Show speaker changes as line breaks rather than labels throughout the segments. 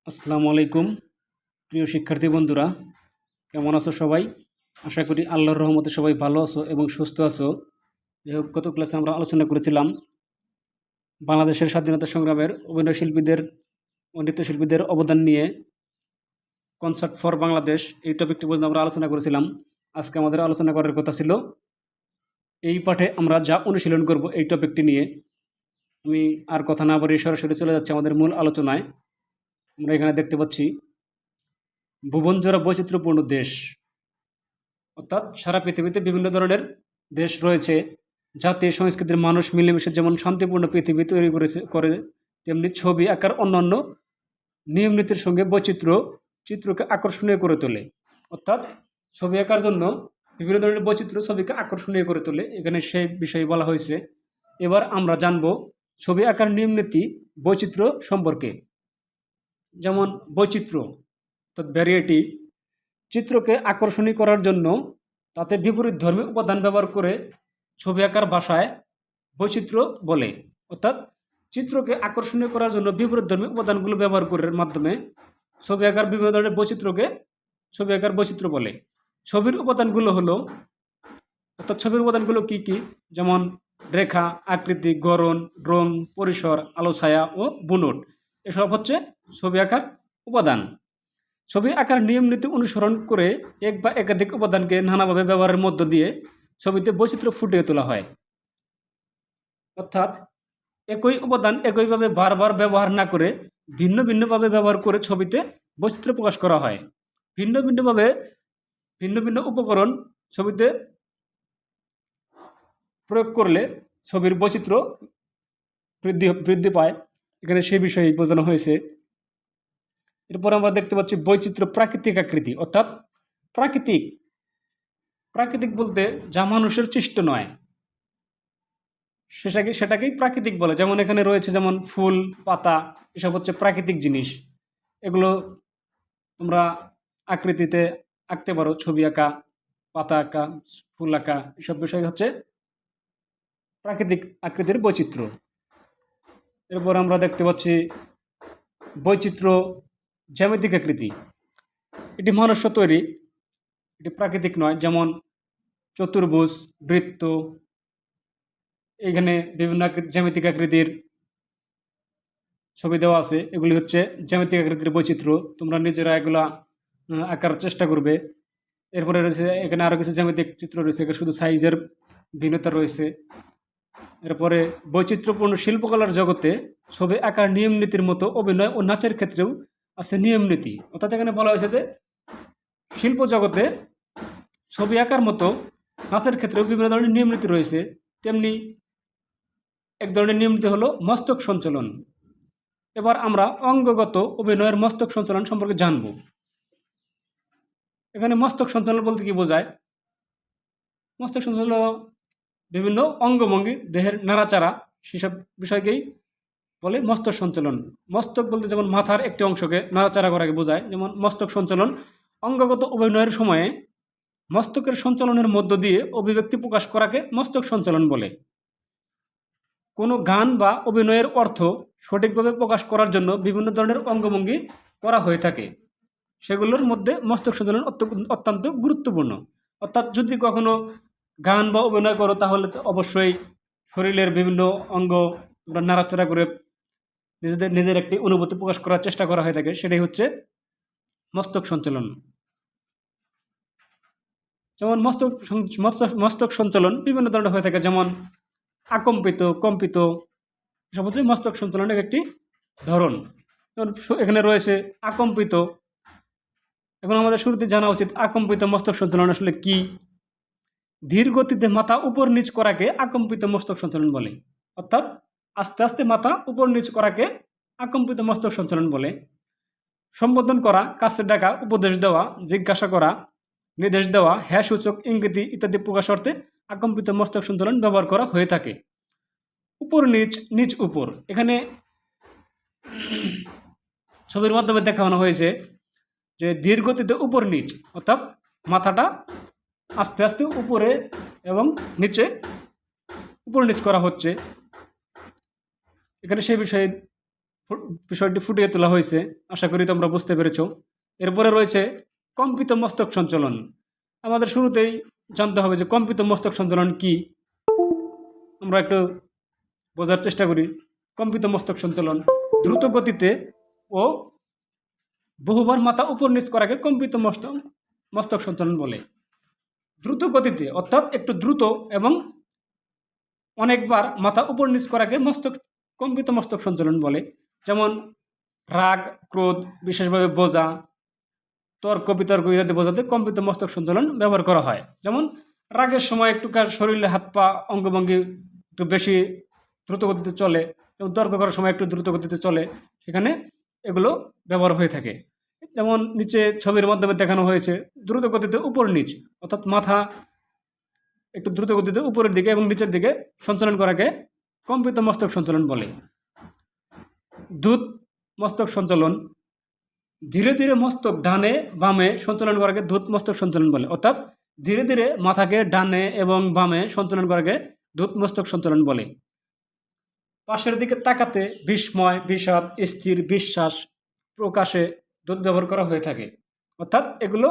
আসসালামু আলাইকুম প্রিয় শিক্ষার্থী বন্ধুরা, কেমন আছো সবাই? আশা করি আল্লাহর রহমতে সবাই ভালো আছো এবং সুস্থ আছো। গত ক্লাসে আমরা আলোচনা করেছিলাম বাংলাদেশের স্বাধীনতা সংগ্রামের অভিনয় শিল্পীদের ও নৃত্যশিল্পীদের অবদান নিয়ে। কনসার্ট ফর বাংলাদেশ এই টপিকটি পর্যন্ত আমরা আলোচনা করেছিলাম। আজকে আমাদের আলোচনা করার কথা ছিল এই পাঠে আমরা যা অনুশীলন করব এই টপিকটি নিয়ে। আমি আর কথা না বাড়িয়ে সরাসরি চলে যাচ্ছি আমাদের মূল আলোচনায়। আমরা এখানে দেখতে পাচ্ছি ভুবনজোড়া বৈচিত্র্যপূর্ণ দেশ, অর্থাৎ সারা পৃথিবীতে বিভিন্ন ধরনের দেশ রয়েছে। জাতীয় সংস্কৃতির মানুষ মিলেমিশে যেমন শান্তিপূর্ণ পৃথিবী তৈরি করে, তেমনি ছবি আঁকার অন্যান্য নিয়ম নীতির সঙ্গে চিত্রকে আকর্ষণীয় করে তোলে। অর্থাৎ ছবি আঁকার জন্য বিভিন্ন ধরনের বৈচিত্র্য ছবিকে আকর্ষণীয় করে তোলে, এখানে সেই বিষয়ে বলা হয়েছে। এবার আমরা জানব ছবি আঁকার নিয়ম নীতি বৈচিত্র্য সম্পর্কে। যেমন বৈচিত্র্য অর্থাৎ ভ্যারিয়েটি, চিত্রকে আকর্ষণীয় করার জন্য তাতে বিপরীত ধর্মী উপাদান ব্যবহার করে ছবি আঁকার ভাষায় বৈচিত্র্য বলে। অর্থাৎ চিত্রকে আকর্ষণীয় করার জন্য বিপরীত ধর্মী উপাদানগুলো ব্যবহার করার মাধ্যমে ছবি আঁকার বিভিন্ন ধরনের বৈচিত্র্যকে ছবি আঁকার বৈচিত্র্য বলে। ছবির উপাদানগুলো হলো, অর্থাৎ ছবির উপাদানগুলো কি কি? যেমন রেখা, আকৃতি, গড়ন, রং, পরিসর, আলো ছায়া ও বুনট, এসব হচ্ছে ছবি আঁকার উপাদান। ছবি আঁকার নিয়ম নীতি অনুসরণ করে এক বা একাধিক উপাদানকে নানাভাবে ব্যবহারের মধ্য দিয়ে ছবিতে বৈচিত্র্য ফুটিয়ে তোলা হয়। অর্থাৎ একই উপাদান একইভাবে বারবার ব্যবহার না করে ভিন্ন ভিন্নভাবে ব্যবহার করে ছবিতে বৈচিত্র্য প্রকাশ করা হয়। ভিন্ন ভিন্ন উপকরণ ছবিতে প্রয়োগ করলে ছবির বৈচিত্র্য বৃদ্ধি পায়, এখানে সে বিষয়ে বোঝানো হয়েছে। এরপর আমরা দেখতে পাচ্ছি বৈচিত্র্য প্রাকৃতিক আকৃতি, অর্থাৎ প্রাকৃতিক বলতে যা মানুষের সৃষ্ট নয় সেটাকেই প্রাকৃতিক বলে। যেমন এখানে রয়েছে যেমন ফুল, পাতা, এসব হচ্ছে প্রাকৃতিক জিনিস। এগুলো তোমরা আকৃতিতে আঁকতে পারো, ছবি আঁকা, পাতা আঁকা, ফুল আঁকা, এসব বিষয় হচ্ছে প্রাকৃতিক আকৃতির বৈচিত্র্য। এরপর আমরা দেখতে পাচ্ছি বৈচিত্র্য জ্যামিতিক আকৃতি, এটি মনুষ্য তৈরি, এটি প্রাকৃতিক নয়। যেমন চতুর্ভুজ, বৃত্ত, এখানে বিভিন্ন জ্যামিতিক আকৃতির ছবি দেওয়া আছে, এগুলি হচ্ছে জ্যামিতিক আকৃতির বৈচিত্র্য। তোমরা নিজেরা এগুলা আঁকার চেষ্টা করবে। এরপরে রয়েছে এখানে আরও কিছু জ্যামিতিক চিত্র রয়েছে, এখানে শুধু সাইজের ভিন্নতা রয়েছে। এরপরে বৈচিত্র্যপূর্ণ শিল্পকলার জগতে ছবি আঁকার নিয়ম নীতির মতো অভিনয় ও নাচের ক্ষেত্রেও আছে নিয়ম নীতি। অর্থাৎ এখানে বলা হয়েছে যে শিল্প জগতে ছবি আঁকার মতো নাচের ক্ষেত্রেও বিভিন্ন ধরনের নিয়ম নীতি রয়েছে। তেমনি এক ধরনের নিয়ম নীতি হলো মস্তক সঞ্চালন। এবার আমরা অঙ্গগত অভিনয়ের মস্তক সঞ্চালন সম্পর্কে জানব। এখানে মস্তক সঞ্চালন বলতে কি বোঝায়? মস্তক সঞ্চালন বিভিন্ন অঙ্গভঙ্গি, দেহের নাড়াচাড়া, সেসব বিষয়কেই বলে মস্তক সঞ্চালন। মস্তক বলতে যেমন মাথার একটি অংশকে নাড়াচাড়া করাকে বোঝায়। যেমন মস্তক সঞ্চালন অঙ্গগত অভিনয়ের সময়ে মস্তকের সঞ্চালনের মধ্য দিয়ে অভিব্যক্তি প্রকাশ করাকে মস্তক সঞ্চালন বলে। কোনো গান বা অভিনয়ের অর্থ সঠিকভাবে প্রকাশ করার জন্য বিভিন্ন ধরনের অঙ্গভঙ্গি করা হয়ে থাকে, সেগুলোর মধ্যে মস্তক সঞ্চালন অত্যন্ত গুরুত্বপূর্ণ। অর্থাৎ যদি কখনো গান বা অভিনয় করো তাহলে অবশ্যই শরীরের বিভিন্ন অঙ্গ নাড়াচাড়া করে নিজের একটি অনুভূতি প্রকাশ করার চেষ্টা করা হয়ে থাকে, সেটাই হচ্ছে মস্তক সঞ্চালন। যেমন মস্তক সঞ্চালন বিভিন্ন ধরনের হয়ে থাকে, যেমন আকম্পিত, কম্পিত, সব হচ্ছে মস্তক সঞ্চালনের একটি ধরন। এখানে রয়েছে আকম্পিত। এখন আমাদের শুরুতে জানা উচিত আকম্পিত মস্তক সঞ্চালন আসলে কি। ধীর গতিতে মাথা উপর নিচ করাকে আকম্পিত মস্তক সঞ্চালন বলে। অর্থাৎ আস্তে আস্তে মাথা উপর নিচ করাকে আকম্পিত মস্তক সঞ্চালন বলে। সম্বোধন করা, কাছে ডাকা, উপদেশ দেওয়া, জিজ্ঞাসা করা, নির্দেশ দেওয়া, হ্যাঁ সূচক, ইঙ্গিত ইত্যাদি প্রকাশ অর্থে আকম্পিত মস্তক সঞ্চালন ব্যবহার করা হয়ে থাকে। উপর নিচ, নিচ উপর, এখানে ছবির মাধ্যমে দেখানো হয়েছে যে ধীর গতিতে উপর নিচ, অর্থাৎ মাথাটা আস্তে আস্তে উপরে এবং নিচে উপর নিচ করা হচ্ছে। এখানে সেই বিষয়ে বিষয়টি ফুটিয়ে তোলা হয়েছে। আশা করি তোমরা বুঝতে পেরেছ। এরপরে রয়েছে কম্পিত মস্তক সঞ্চালন। আমাদের শুরুতেই জানতে হবে যে কম্পিত মস্তক সঞ্চালন কি। আমরা একটু বোঝার চেষ্টা করি। কম্পিত মস্তক সঞ্চালন দ্রুত গতিতে ও বহুবার মাথা উপর নিচ করাকে কম্পিত মস্তক সঞ্চালন বলে। দ্রুত গতিতে অর্থাৎ একটু দ্রুত এবং অনেকবার মাথা উপর নিচ করাকে কম্পিত মস্তক সঞ্চালন বলে। যেমন রাগ, ক্রোধ, বিশেষভাবে বোঝা, তর্ক বিতর্ক ইত্যাদি বোঝাতে কম্পিত মস্তক সঞ্চালন ব্যবহার করা হয়। যেমন রাগের সময় একটু শরীরে হাত পা অঙ্গভঙ্গি একটু বেশি দ্রুত গতিতে চলে, এবং তর্ক করার সময় একটু দ্রুত গতিতে চলে, সেখানে এগুলো ব্যবহার হয়ে থাকে। যেমন নিচে ছবির মাধ্যমে দেখানো হয়েছে দ্রুত গতিতে উপর নিচ, অর্থাৎ মাথা একটু দ্রুত গতিতে উপরের দিকে এবং নিচের দিকে সঞ্চালন করাকে কম্পিত মস্তক সঞ্চালন বলে। দ্রুত মস্তক সঞ্চালন ধীরে ধীরে মস্তক ডানে বামে সঞ্চালন করাকে দ্রুত মস্তক সঞ্চালন বলে। অর্থাৎ ধীরে ধীরে মাথাকে ডানে এবং বামে সঞ্চালন করাকে দ্রুত মস্তক সঞ্চালন বলে। পাশের দিকে তাকাতে বিস্ময়, বিষাদ, স্থির, বিশ্বাস প্রকাশে দ্রুত ব্যবহার করা হয়ে থাকে। অর্থাৎ এগুলো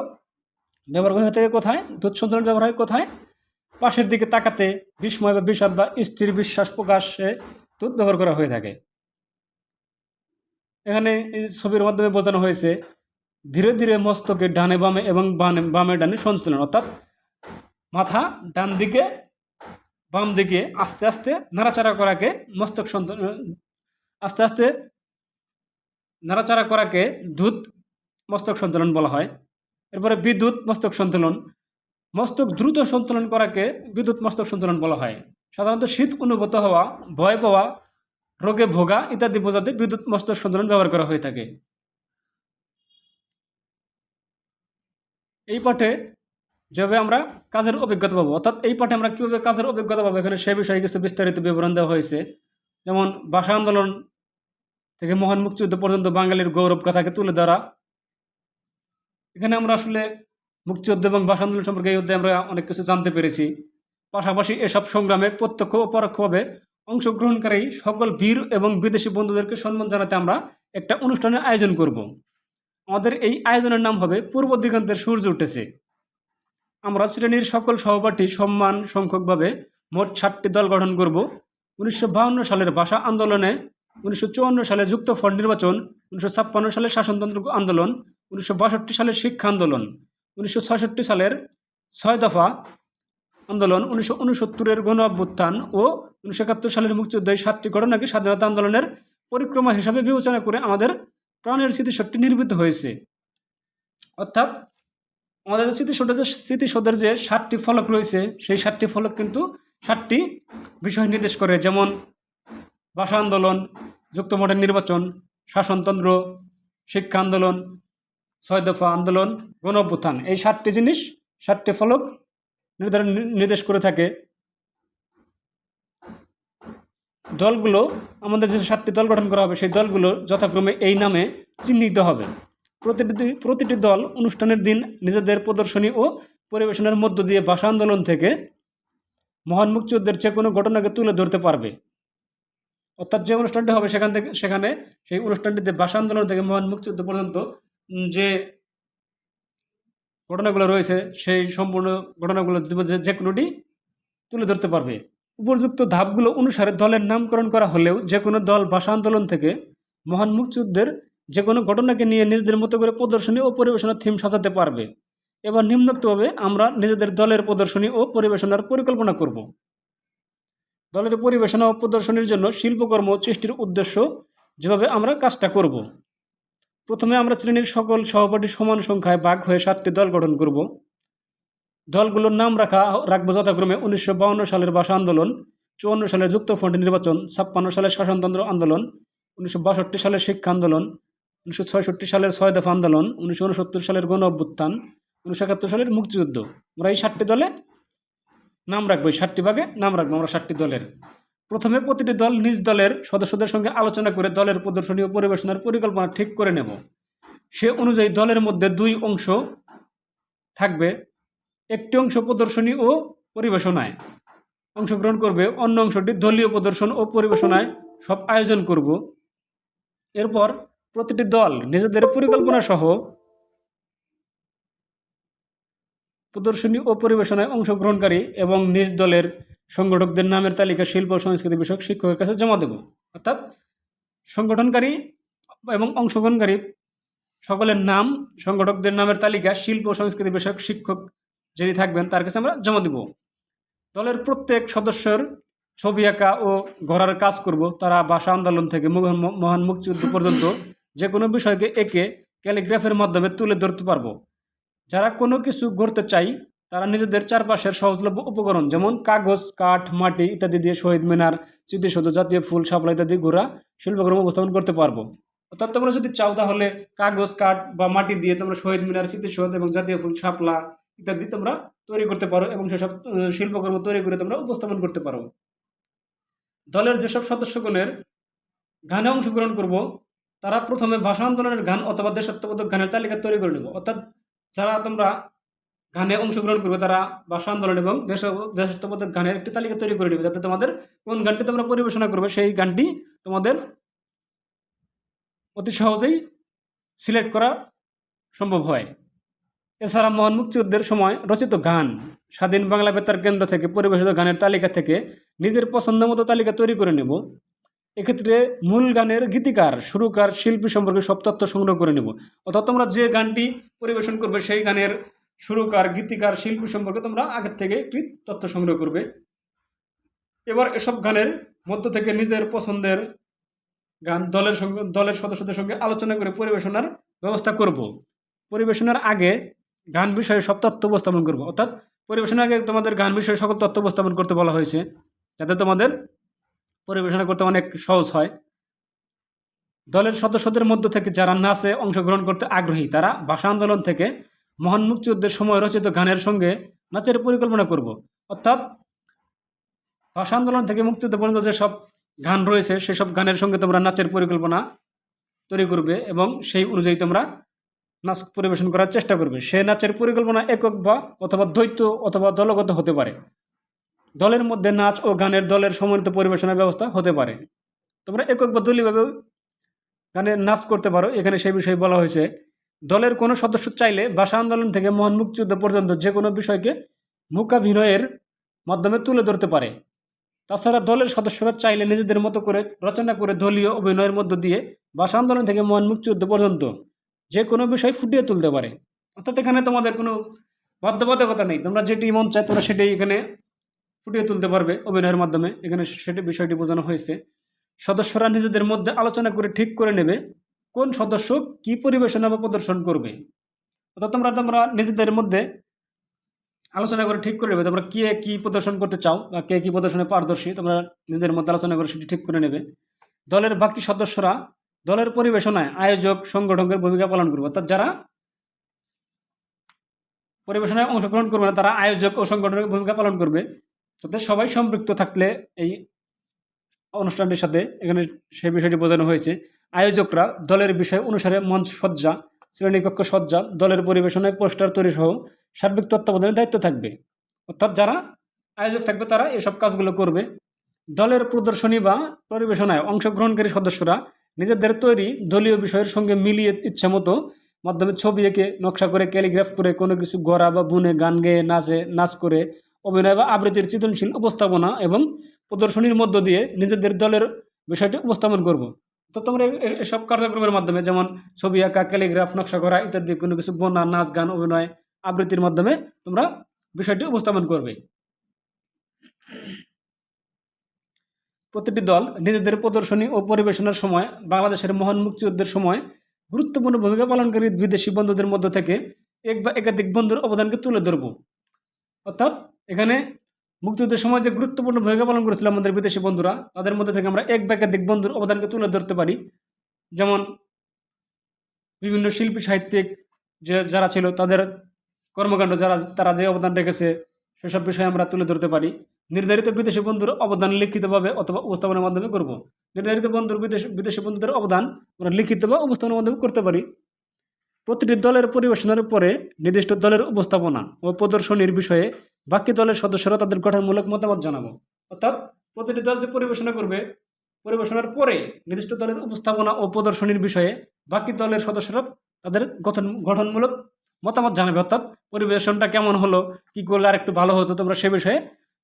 ব্যবহার হয়ে থাকে কোথায়? দ্রুত সঞ্চালন ব্যবহার হয় কোথায়? পাশের দিকে তাকাতে, বিস্ময় বা বিষাদ বা স্থির বিশ্বাস প্রকাশে দ্রুত ব্যবহার করা হয়ে থাকে। এখানে এই ছবির মাধ্যমে বোঝানো হয়েছে ধীরে ধীরে মস্তকে ডানে বামে এবং বামে ডানে সঞ্চালন, অর্থাৎ মাথা ডান দিকে বাম দিকে আস্তে আস্তে নাড়াচাড়া করাকে মস্তক সঞ্চালন, আস্তে আস্তে নাড়াচাড়া করাকে দ্রুত মস্তক সঞ্চালন বলা হয়। এরপরে বিদ্যুৎ মস্তক সঞ্চালন, মস্তক দ্রুত সঞ্চালন করাকে বিদ্যুৎ মস্তক সঞ্চালন বলা হয়। সাধারণত শীত অনুভূত হওয়া, ভয় পাওয়া, রোগে ভোগা ইত্যাদি বোঝাতে বিদ্যুৎ মস্তক সঞ্চালন ব্যবহার করা হয়ে থাকে। এই পাঠে যেভাবে আমরা কাজের অভিজ্ঞতা পাবো, অর্থাৎ এই পাঠে আমরা কীভাবে কাজের অভিজ্ঞতা পাবো, এখানে সে বিষয়ে কিছু বিস্তারিত বিবরণ দেওয়া হয়েছে। যেমন ভাষা আন্দোলন থেকে মহান মুক্তিযুদ্ধ পর্যন্ত বাঙালির গৌরব কথাকে তুলে ধরা। এখানে আমরা আসলে মুক্তিযুদ্ধ এবং ভাষা আন্দোলন সম্পর্কে এই অধ্যায়ে আমরা অনেক কিছু জানতে পেরেছি। পাশাপাশি এসব সংগ্রামে প্রত্যক্ষ ও পরোক্ষভাবে অংশগ্রহণকারী সকল বীর এবং বিদেশি বন্ধুদেরকে সম্মান জানাতে আমরা একটা অনুষ্ঠানের আয়োজন করব। আমাদের এই আয়োজনের নাম হবে পূর্ব দিগন্তের সূর্য উঠেছে। আমরা শ্রেণীর সকল সহপাঠী সম্মান সংখ্যকভাবে মোট 7টি দল গঠন করব। 1952 সালের ভাষা আন্দোলনে, 1954 সালে যুক্ত ফ্রন্ট নির্বাচন, 1956 সালের শাসনতন্ত্র আন্দোলন, 1962 সালের শিক্ষা আন্দোলন, 1966 সালের 6 দফা আন্দোলন, 1969-এর গণ অভ্যুত্থান ও 1971 সালের মুক্তিযুদ্ধ, এই 7টি ঘটনাকে স্বাধীনতা আন্দোলনের পরিক্রমা হিসাবে বিবেচনা করে আমাদের প্রাণের স্মৃতিশক্তি নির্মিত হয়েছে। অর্থাৎ আমাদের স্মৃতিসৌধের যে 7টি ফলক রয়েছে, সেই 7টি ফলক কিন্তু 7টি বিষয় নির্দেশ করে। যেমন ভাষা আন্দোলন, যুক্ত মডেল নির্বাচন, শাসনতন্ত্র, শিক্ষা আন্দোলন, 6 দফা আন্দোলন, গণ অভ্যুত্থান, এই 7টি জিনিস 7টি ফলক নির্দেশ করে থাকে। দলগুলো, আমাদের যে 7টি দল গঠন করা হবে, সেই দলগুলো যথাক্রমে এই নামে চিহ্নিত হবে। প্রতিটি দল অনুষ্ঠানের দিন নিজেদের প্রদর্শনী ও পরিবেশনের মধ্য দিয়ে ভাষা আন্দোলন থেকে মহান মুক্তিযুদ্ধের যে কোনো ঘটনাকে তুলে ধরতে পারবে। অর্থাৎ যে অনুষ্ঠানটি হবে সেখানে সেই অনুষ্ঠানটিতে ভাষা আন্দোলন থেকে মহান মুক্তিযুদ্ধ পর্যন্ত যে ঘটনাগুলো রয়েছে, সেই সম্পূর্ণ ঘটনাগুলো যে কোনোটি তুলে ধরতে পারবে। উপযুক্ত ধাপগুলো অনুসারে দলের নামকরণ করা হলেও যে কোনো দল ভাষা আন্দোলন থেকে মহান মুক্তিযুদ্ধের যে কোনো ঘটনাকে নিয়ে নিজেদের মতো করে প্রদর্শনী ও পরিবেশনার থিম সাজাতে পারবে। এবার নিম্নোক্তভাবে আমরা নিজেদের দলের প্রদর্শনী ও পরিবেশনার পরিকল্পনা করব। দলের পরিবেশনা ও প্রদর্শনীর জন্য শিল্পকর্ম সৃষ্টির উদ্দেশ্য যেভাবে আমরা কাজটা করব। প্রথমে আমরা শ্রেণীর সকল সহপাঠী সমান সংখ্যায় ভাগ হয়ে 7টি দল গঠন করব। দলগুলোর নাম রাখবো যথাক্রমে 1952 সালের ভাষা আন্দোলন, 54 সালের যুক্ত ফ্রন্ট নির্বাচন, 56 সালের শাসনতন্ত্র আন্দোলন, 1962 সালের শিক্ষা আন্দোলন, 1966 সালের 6 দফা আন্দোলন, 1969 সালের গণ অভ্যুত্থান, 1971 সালের মুক্তিযুদ্ধ। আমরা এই 7টি দলে নাম রাখবো, এই 7টি ভাগে নাম রাখবো আমরা 7টি দলের। প্রথমে প্রতিটি দল নিজ দলের সদস্যদের সঙ্গে আলোচনা করে দলের প্রদর্শনী ও পরিবেশনার পরিকল্পনা ঠিক করে নেব। সে অনুযায়ী দলের মধ্যে 2 অংশ থাকবে। একটি অংশ প্রদর্শনী ও পরিবেশনায় অংশগ্রহণ করবে, অন্য অংশটি দলীয় প্রদর্শন ও পরিবেশনায় সব আয়োজন করব। এরপর প্রতিটি দল নিজেদের পরিকল্পনা সহ প্রদর্শনী ও পরিবেশনায় অংশগ্রহণকারী এবং নিজ দলের সংগঠকদের নামের তালিকা শিল্প ও সংস্কৃতি বিষয়ক শিক্ষকের কাছে জমা দেব। অর্থাৎ সংগঠনকারী এবং অংশগ্রহণকারী সকলের নাম, সংগঠকদের নামের তালিকা শিল্প ও সংস্কৃতি বিষয়ক শিক্ষক যিনি থাকবেন তার কাছে আমরা জমা দেব। দলের প্রত্যেক সদস্যের ছবি আঁকা ও গড়ার কাজ করব। তারা ভাষা আন্দোলন থেকে মহান মুক্তিযুদ্ধ পর্যন্ত যে কোনো বিষয়কে এঁকে ক্যালিগ্রাফের মাধ্যমে তুলে ধরতে পারবো। যারা কোনো কিছু গড়তে চাই তারা নিজেদের চারপাশের সহজলভ্য উপকরণ যেমন কাগজ, কাঠ, মাটি ইত্যাদি দিয়ে শহীদ মিনার, স্মৃতিসৌধ, জাতীয় ফুল, শাপলা ইত্যাদি ঘোরা শিল্পকর্ম উপস্থাপন করতে পারবো। অর্থাৎ তোমরা যদি চাও তাহলে কাগজ, কাঠ বা মাটি দিয়ে তোমরা শহীদ মিনার, স্মৃতিসৌধ এবং জাতীয় ফুল, শাপলা ইত্যাদি তোমরা তৈরি করতে পারো এবং সেসব শিল্পকর্ম তৈরি করে তোমরা উপস্থাপন করতে পারো। দলের যেসব সদস্যগণের গানে অংশগ্রহণ করব তারা প্রথমে ভাষা আন্দোলনের গান অথবা দেশাত্মবোধক গানের তালিকা তৈরি করে নেব। অর্থাৎ যারা তোমরা গানে অংশগ্রহণ করবে তারা ভাষা আন্দোলন এবং দেশাত্মবোধক গানের একটি তালিকা তৈরি করে নেবে, যাতে তোমাদের কোন গানটি তোমরা পরিবেশনা করবে সেই গানটি তোমাদের অতি সহজেই সিলেক্ট করা সম্ভব হয়। এছাড়া মহান মুক্তিযুদ্ধের সময় রচিত গান, স্বাধীন বাংলা বেতার কেন্দ্র থেকে পরিবেশিত গানের তালিকা থেকে নিজের পছন্দ মতো তালিকা তৈরি করে নেব। এক্ষেত্রে মূল গানের গীতিকার, সুরকার, শিল্পী সম্পর্কে সব তথ্য সংগ্রহ করে নেব। অর্থাৎ তোমরা যে গানটি পরিবেশন করবে সেই গানের সুরকার, গীতিকার, শিল্পী সম্পর্কে তোমরা আগের থেকে একটি তথ্য সংগ্রহ করবে। এবার এসব গানের মধ্য থেকে নিজের পছন্দের গান দলের সদস্যদের সঙ্গে আলোচনা করে পরিবেশনার ব্যবস্থা করব। পরিবেশনার আগে গান বিষয়ে সব তথ্য উপস্থাপন করব। অর্থাৎ পরিবেশনার আগে তোমাদের গান বিষয়ে সকল তথ্য উপস্থাপন করতে বলা হয়েছে, যাতে তোমাদের পরিবেশনা করতে অনেক সহজ হয়। দলের সদস্যদের মধ্য থেকে যারা নাচে অংশগ্রহণ করতে আগ্রহী তারা ভাষা আন্দোলন থেকে মহান মুক্তিযুদ্ধের সময় রচিত গানের সঙ্গে নাচের পরিকল্পনা করব। অর্থাৎ ভাষা আন্দোলন থেকে মুক্তিযুদ্ধ পর্যন্ত যেসব গান রয়েছে সেসব গানের সঙ্গে তোমরা নাচের পরিকল্পনা তৈরি করবে এবং সেই অনুযায়ী তোমরা নাচ পরিবেশন করার চেষ্টা করবে। সে নাচের পরিকল্পনা একক বা অথবা দ্বৈত অথবা দলগত হতে পারে। দলের মধ্যে নাচ ও গানের দলের সমন্বিত পরিবেশনার ব্যবস্থা হতে পারে। তোমরা একক বা দলীয়ভাবেও গানের নাচ করতে পারো। এখানে সেই বিষয়ে বলা হয়েছে দলের কোনো সদস্য চাইলে ভাষা আন্দোলন থেকে মহান মুক্তিযুদ্ধ পর্যন্ত যে কোনো বিষয়কে মূকাভিনয়ের মাধ্যমে তুলে ধরতে পারে। তাছাড়া দলের সদস্যরা চাইলে নিজেদের মতো করে রচনা করে দলীয় অভিনয়ের মধ্য দিয়ে ভাষা আন্দোলন থেকে মহান মুক্তিযুদ্ধ পর্যন্ত যে কোনো বিষয় ফুটিয়ে তুলতে পারে। অর্থাৎ এখানে তোমাদের কোনো বাধ্যবাধকতা নেই, তোমরা যেটি মন চায় তোমরা সেটাই এখানে ফুটিয়ে তুলতে পারবে অভিনয়ের মাধ্যমে। এখানে সেটি বিষয়টি বোঝানো হয়েছে। সদস্যরা নিজেদের মধ্যে আলোচনা করে ঠিক করে নেবে কোন সদস্য কি পরিবেশনা বা প্রদর্শন করবে। অর্থাৎ তোমরা নিজেদের মধ্যে আলোচনা করে ঠিক করে নেবে তোমরা কে কী প্রদর্শন করতে চাও বা কে কী প্রদর্শনে পারদর্শী, তোমরা নিজেদের মধ্যে আলোচনা করে সেটি ঠিক করে নেবে। দলের বাকি সদস্যরা দলের পরিবেশনায় আয়োজক সংগঠকের ভূমিকা পালন করবে। অর্থাৎ যারা পরিবেশনায় অংশগ্রহণ করবে না তারা আয়োজক ও সংগঠনের ভূমিকা পালন করবে, যাতে সবাই সম্পৃক্ত থাকলে এই অনুষ্ঠানটির সাথে এখানে সেই বিষয়টি বোঝানো হয়েছে। আয়োজকরা দলের বিষয় অনুসারে মঞ্চ সজ্জা, শ্রেণীকক্ষ সজ্জা, দলের পরিবেশনায় পোস্টার তৈরি সহ সার্বিক তত্ত্বাবধানের দায়িত্ব থাকবে। অর্থাৎ যারা আয়োজক থাকবে তারা এসব কাজগুলো করবে। দলের প্রদর্শনী বা পরিবেশনায় অংশগ্রহণকারী সদস্যরা নিজেদের তৈরি দলীয় বিষয়ের সঙ্গে মিলিয়ে ইচ্ছামতো মাধ্যমে ছবি এঁকে, নকশা করে, ক্যালিগ্রাফ করে, কোনো কিছু গড়া বা বুনে, গান গেয়ে, নাচ করে, অভিনয় বা আবৃত্তির সৃজনশীল উপস্থাপনা এবং প্রদর্শনীর মধ্য দিয়ে নিজেদের দলের বিষয়টি উপস্থাপন করব। তো তোমরা এসব কার্যক্রমের মাধ্যমে যেমন ছবি আঁকা, ক্যালিগ্রাফ, নকশা করা ইত্যাদি কোনো কিছু বোনা, নাচ, গান, অভিনয়, আবৃত্তির মাধ্যমে তোমরা বিষয়টি উপস্থাপন করবে। প্রতিটি দল নিজেদের প্রদর্শনী ও পরিবেশনার সময় বাংলাদেশের মহান মুক্তিযুদ্ধের সময় গুরুত্বপূর্ণ ভূমিকা পালনকারী বিদেশি বন্ধুদের মধ্য থেকে এক বা একাধিক বন্ধুর অবদানকে তুলে ধরব। অর্থাৎ এখানে মুক্তিযুদ্ধের সময় যে গুরুত্বপূর্ণ ভূমিকা পালন করেছিল আমাদের বিদেশি বন্ধুরা, তাদের মধ্যে থেকে আমরা এক বা একাধিক বন্ধুর অবদানকে তুলে ধরতে পারি। যেমন বিভিন্ন শিল্পী, সাহিত্যিক যারা ছিল তাদের কর্মকাণ্ড, তারা যে অবদান রেখেছে সেসব বিষয়ে আমরা তুলে ধরতে পারি। নির্ধারিত বিদেশি বন্ধুর অবদান লিখিতভাবে অথবা উপস্থাপনের মাধ্যমে করব। নির্ধারিত বিদেশি বন্ধুদের অবদান আমরা লিখিত বা উপস্থাপনের মাধ্যমে করতে পারি। প্রতিটি দলের পরিবেশনার পরে নির্দিষ্ট দলের উপস্থাপনা ও প্রদর্শনীর বিষয়ে বাকি দলের সদস্যরা তাদের গঠনমূলক মতামত জানাবো। অর্থাৎ প্রতিটি দল যে পরিবেশনা করবে পরিবেশনার পরে নির্দিষ্ট দলের উপস্থাপনা ও প্রদর্শনীর বিষয়ে বাকি দলের সদস্যরা তাদের গঠনমূলক মতামত জানাবে। অর্থাৎ পরিবেশনটা কেমন হলো, কি করলে আর একটু ভালো হতো, তোমরা সে বিষয়ে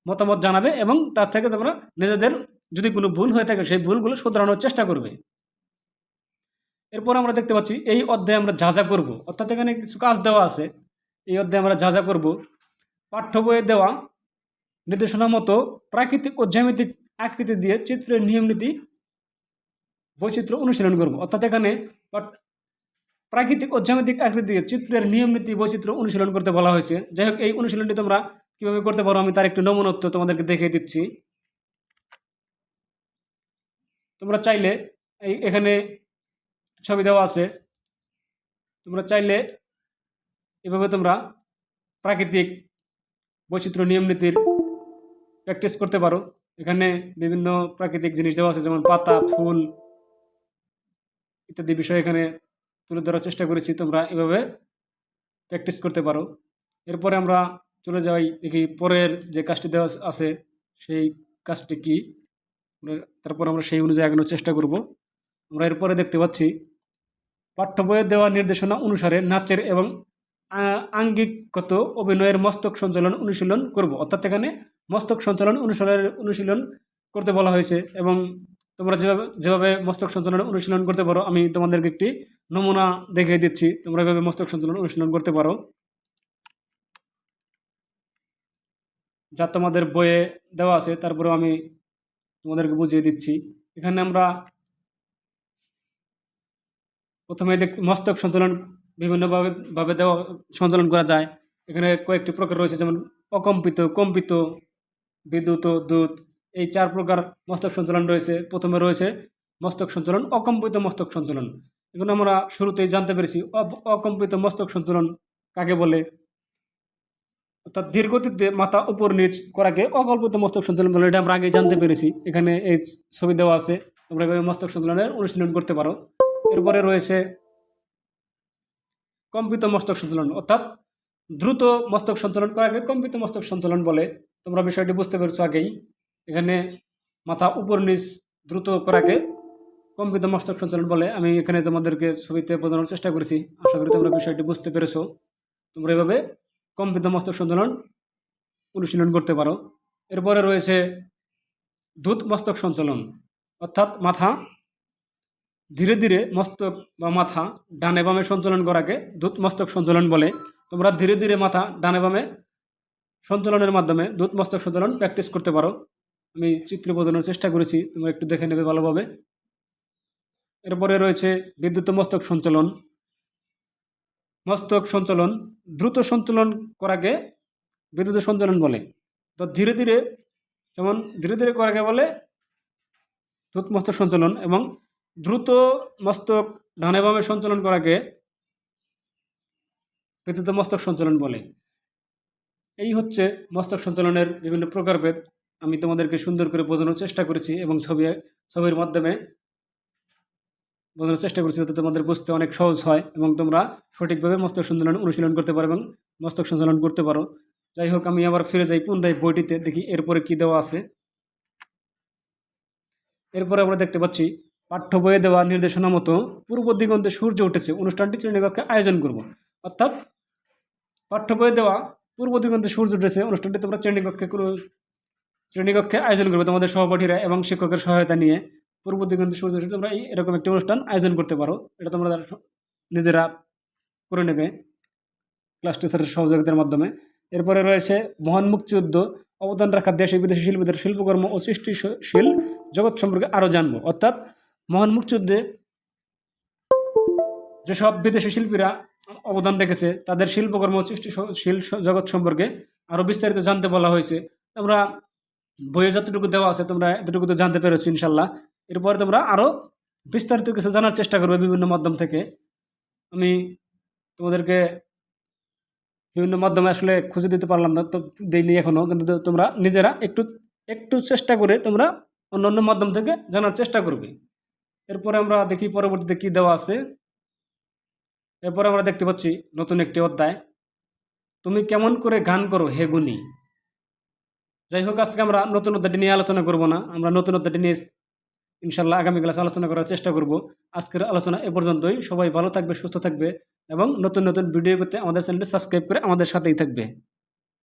মতামত জানাবে এবং তার থেকে তোমরা নিজেদের যদি কোনো ভুল হয়ে থাকে সেই ভুলগুলো শুধরানোর চেষ্টা করবে। এরপর আমরা দেখতে পাচ্ছি এই অধ্যায়ে আমরা যা যা করবো, অর্থাৎ এখানে কিছু কাজ দেওয়া আছে। এই অধ্যায়ে আমরা যা যা করবো, পাঠ্য বইয়ে দেওয়া নির্দেশনা মতো প্রাকৃতিক ও জ্যামিতিক আকৃতি দিয়ে চিত্রের নিয়মনীতি বৈচিত্র্য অনুশীলন করব। অর্থাৎ এখানে প্রাকৃতিক ও জ্যামিতিক আকৃতি দিয়ে চিত্রের নিয়মনীতি বৈচিত্র্য অনুশীলন করতে বলা হয়েছে। যাই হোক, এই অনুশীলনটি তোমরা কীভাবে করতে পারো আমি তার একটু নমুনত্ব তোমাদেরকে দেখিয়ে দিচ্ছি। তোমরা চাইলে এখানে ছবি দেওয়া আছে, তোমরা চাইলে এভাবে তোমরা প্রাকৃতিক বৈচিত্র্য নিয়মনীতির প্র্যাকটিস করতে পারো। এখানে বিভিন্ন প্রাকৃতিক জিনিস দেওয়া আছে, যেমন পাতা, ফুল ইত্যাদি বিষয় এখানে তুলে ধরার চেষ্টা করেছি। তোমরা এভাবে প্র্যাকটিস করতে পারো। এরপরে আমরা চলে যাই, দেখি পরের যে কাজটি দেওয়া আছে সেই কাজটি কি, তারপর আমরা সেই অনুযায়ী আগানোর চেষ্টা করব। আমরা এরপরে দেখতে পাচ্ছি পাঠ্য বইয়ে দেওয়া নির্দেশনা অনুসারে নাচের এবং আঙ্গিকগত অভিনয়ের মস্তক সঞ্চালন অনুশীলন করব। অর্থাৎ এখানে মস্তক সঞ্চালন অনুশীলন করতে বলা হয়েছে এবং তোমরা যেভাবে মস্তক সঞ্চালন অনুশীলন করতে পারো আমি তোমাদেরকে একটি নমুনা দেখিয়ে দিচ্ছি। তোমরা এভাবে মস্তক সঞ্চালন অনুশীলন করতে পারো, যা তোমাদের বইয়ে দেওয়া আছে। তারপরেও আমি তোমাদেরকে বুঝিয়ে দিচ্ছি। এখানে আমরা প্রথমে মস্তক সঞ্চালন বিভিন্নভাবে দেওয়া সঞ্চালন করা যায়। এখানে কয়েকটি প্রকার রয়েছে, যেমন অকম্পিত, কম্পিত, বিদ্যুৎ, দূত, এই 4 প্রকার মস্তক সঞ্চালন রয়েছে। প্রথমে রয়েছে মস্তক সঞ্চালন, অকম্পিত মস্তক সঞ্চালন। এগুলো আমরা শুরুতেই জানতে পেরেছি। অকম্পিত মস্তক সঞ্চালন কাকে বলে, অর্থাৎ ধীর গতিতে মাথা উপর নিচ করাকে অকল্পিত মস্তক সঞ্চালন বলে, এটা আমরা আগে জানতে পেরেছি। এখানে এই ছবি দেওয়া আছে, তোমরা এভাবে মস্তক সঞ্চালনের অনুশীলন করতে পারো। এরপরে রয়েছে কম্পিত মস্তক সঞ্চালন, অর্থাৎ দ্রুত মস্তক সঞ্চালন করাকে কম্পিত মস্তক সঞ্চালন বলে। তোমরা বিষয়টি বুঝতে পেরেছো আগেই। এখানে মাথা উপর নিচ দ্রুত করাকে কম্পিত মস্তক সঞ্চালন বলে। আমি এখানে তোমাদেরকে ছবিতে বোঝানোর চেষ্টা করেছি, আশা করি তোমরা বিষয়টি বুঝতে পেরেছো। তোমরা এভাবে কম্পিত মস্তক সঞ্চালন অনুশীলন করতে পারো। এরপরে রয়েছে দ্রুত মস্তক সঞ্চালন, অর্থাৎ মাথা ধীরে ধীরে মস্তক বা মাথা ডানে বামে সঞ্চালন করাকে দ্রুত মস্তক সঞ্চালন বলে। তোমরা ধীরে ধীরে মাথা ডানে বামে সঞ্চালনের মাধ্যমে দ্রুত মস্তক সঞ্চালন প্র্যাকটিস করতে পারো। আমি চিত্রে বোঝানোর চেষ্টা করেছি, তোমরা একটু দেখে নেবে ভালোভাবে। এরপরে রয়েছে বিদ্যুৎ মস্তক সঞ্চালন। মস্তক সঞ্চালন দ্রুত সঞ্চালন করাকে বিদ্যুৎ সঞ্চালন বলে। তো ধীরে ধীরে, যেমন ধীরে ধীরে করাকে বলে দ্রুত মস্তক সঞ্চালন, এবং দ্রুত মস্তক ডানে বামে সঞ্চালন করাকে বিদ্যুৎ মস্তক সঞ্চালন বলে। এই হচ্ছে মস্তক সঞ্চালনের বিভিন্ন প্রকারভেদ। আমি তোমাদেরকে সুন্দর করে বোঝানোর চেষ্টা করেছি এবং ছবির মাধ্যমে বোঝানোর চেষ্টা করেছি, যাতে তোমাদের বুঝতে অনেক সহজ হয় এবং তোমরা সঠিকভাবে মস্তক সঞ্চালন অনুশীলন করতে পারো এবং মস্তক সঞ্চালন করতে পারো। যাই হোক, আমি আবার ফিরে যাই পুনরায় বইটিতে, দেখি এরপরে কি দেওয়া আছে। এরপরে আমরা দেখতে পাচ্ছি পাঠ্য বইয়ে দেওয়া নির্দেশনা মতো পূর্ব দিগন্তে সূর্য উঠেছে অনুষ্ঠানটি শ্রেণীকক্ষে আয়োজন করব। অর্থাৎ পাঠ্য বইয়ে দেওয়া পূর্ব দিগন্তে সূর্য উঠেছে অনুষ্ঠানটি তোমরা শ্রেণীকক্ষে আয়োজন করবে তোমাদের সহপাঠীরা এবং শিক্ষকের সহায়তা নিয়ে। পূর্ব দিগন্তে সূর্য উঠেছে, তোমরা এরকম একটি অনুষ্ঠান আয়োজন করতে পারো। এটা তোমরা নিজেরা করে নেবে ক্লাস টিচারের সহযোগিতার মাধ্যমে। এরপরে রয়েছে মহান মুক্তিযুদ্ধ অবদান রাখা দেশে বিদেশি শিল্পীদের শিল্পকর্ম ও সৃষ্টিশীল জগৎ সম্পর্কে আরও জানবো। অর্থাৎ মহান মুক্তিযুদ্ধে যেসব বিদেশি শিল্পীরা অবদান রেখেছে তাদের শিল্পকর্ম ও সৃষ্টিশীল জগৎ সম্পর্কে আরও বিস্তারিত জানতে বলা হয়েছে। তোমরা বইয়ে যতটুকু দেওয়া আছে তোমরা এতটুকু তো জানতে পেরেছো ইনশাল্লাহ। এরপরে তোমরা আরও বিস্তারিত কিছু জানার চেষ্টা করবে বিভিন্ন মাধ্যম থেকে। আমি তোমাদেরকে বিভিন্ন মাধ্যমে আসলে খুঁজে দিতে পারলাম না, তো দেইনি এখনও, কিন্তু তোমরা নিজেরা একটু চেষ্টা করে তোমরা অন্য মাধ্যম থেকে জানার চেষ্টা করবে। এরপরে আমরা দেখি পরবর্তীতে কী দেওয়া আছে। এরপরে আমরা দেখতে পাচ্ছি নতুন একটি অধ্যায়, তুমি কেমন করে গান করো হে গুণী। যাই হোক, আজকে আমরা নতুন অধ্যায়টি নিয়ে আলোচনা করব না, আমরা নতুন অধ্যায়টি নিয়ে ইনশাল্লাহ আগামী ক্লাসে আলোচনা করার চেষ্টা করব। আজকের আলোচনা এ পর্যন্তই। সবাই ভালো থাকবে, সুস্থ থাকবে এবং নতুন নতুন ভিডিও পেতে আমাদের চ্যানেলটি সাবস্ক্রাইব করে আমাদের সাথেই থাকবে।